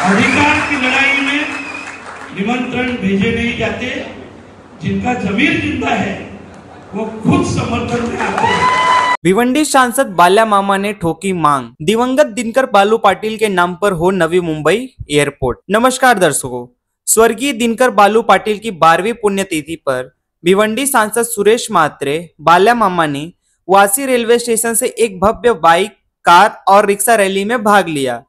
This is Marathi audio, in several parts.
अधिकार की लड़ाई में निमंत्रण भेजे नहीं जाते, जिनका जमीर जिंदा है वो खुद समर्थन में आते हैं। भिवंडी सांसद बाल्या मामा ने ठोकी मांग, दिवंगत दिनकर बालू पाटिल के नाम पर हो नवी मुंबई एयरपोर्ट। नमस्कार दर्शकों, स्वर्गीय दिनकर बालू पाटिल की 12वीं पुण्यतिथि पर भिवंडी सांसद सुरेश म्हात्रे बाल्या मामा ने वासी रेलवे स्टेशन से एक भव्य बाइक, कार और रिक्शा रैली में भाग लिया।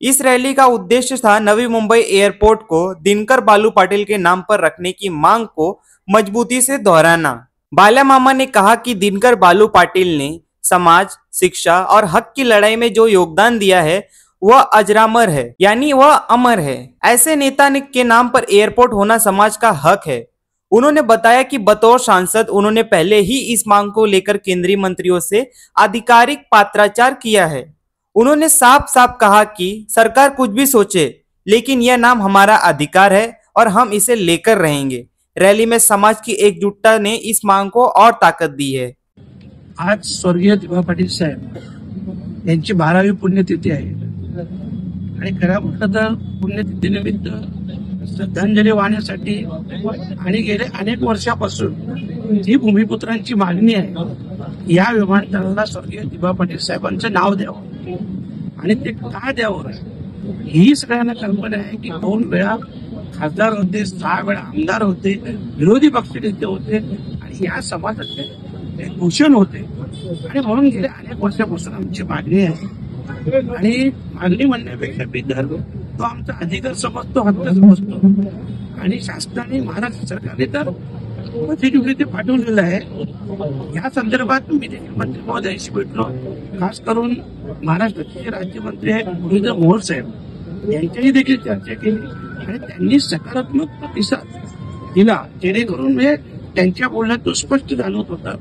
इस रैली का उद्देश्य था नवी मुंबई एयरपोर्ट को दिनकर बालू पाटिल के नाम पर रखने की मांग को मजबूती से दोहराना। बाल्या मामा ने कहा कि दिनकर बालू पाटिल ने समाज, शिक्षा और हक की लड़ाई में जो योगदान दिया है वह अजरामर है, यानी वह अमर है। ऐसे नेता के नाम पर एयरपोर्ट होना समाज का हक है। उन्होंने बताया कि बतौर सांसद उन्होंने पहले ही इस मांग को लेकर केंद्रीय मंत्रियों से आधिकारिक पत्राचार किया है। उन्होंने साफ साफ कहा कि सरकार कुछ भी सोचे, लेकिन यह नाम हमारा अधिकार है और हम इसे लेकर रहेंगे। रैली में समाज की एकजुटता ने इस मांग को और ताकत दी है। आज स्वर्गीय दिवा पाटील साहेब यांची 12वी पुण्यतिथी आहे आणि खरं म्हटलं तर पुण्यतिथीनिमित्त श्रद्धांजली वाहण्यासाठी आणि गेले अनेक वर्षापासून जी भूमिपुत्रांची मागणी आहे या विमानतळाला स्वर्गीय दिवा पाटील साहेबांचं नाव द्यावं आणि ते का द्यावं ही सगळ्यांना कल्पना आहे की 2 वेळा खासदार होते, 6 वेळा आमदार होते, विरोधी पक्षनेते होते आणि या समाजाचे भूषण होते आणि म्हणून गेल्या अनेक वर्षापासून आमची मागणी आहे आणि मागणी म्हणण्यापेक्षा बिदर तो आमचा अधिकार समजतो, हक्क समजतो आणि शासनाने, महाराष्ट्र सरकारने तर पॉझिटिव्हली ते पाठवलेलं आहे। या संदर्भात मी देखील मंत्री महोदयांशी भेटलो, खास करून महाराष्ट्राचे राज्यमंत्री मुरलीधर मोहोळ साहेब यांच्याशी देखील चर्चा केली आणि त्यांनी सकारात्मक प्रतिसाद दिला, जेणेकरून म्हणजे त्यांच्या बोलण्यात तो स्पष्ट जाणवत होता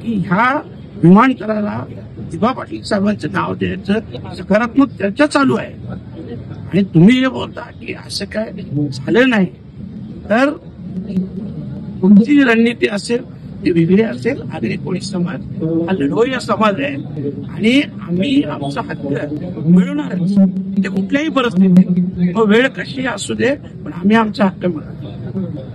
की ह्या विमानतळाला दिवा पाटील साहेबांचं नाव द्यायचं सकारात्मक चर्चा चालू आहे। आणि तुम्ही हे बोलता की असं काय झालं नाही, तर तुमची रणनीती असेल ती वेगळी असेल। आगरी कोळी समाज हा लढवय्या समाज आहे आणि आम्ही आमचा हक्क मिळवणारच, ते कुठल्याही परिस्थितीत वेळ कशी असू दे, पण आम्ही आमचा हक्क मिळवणार।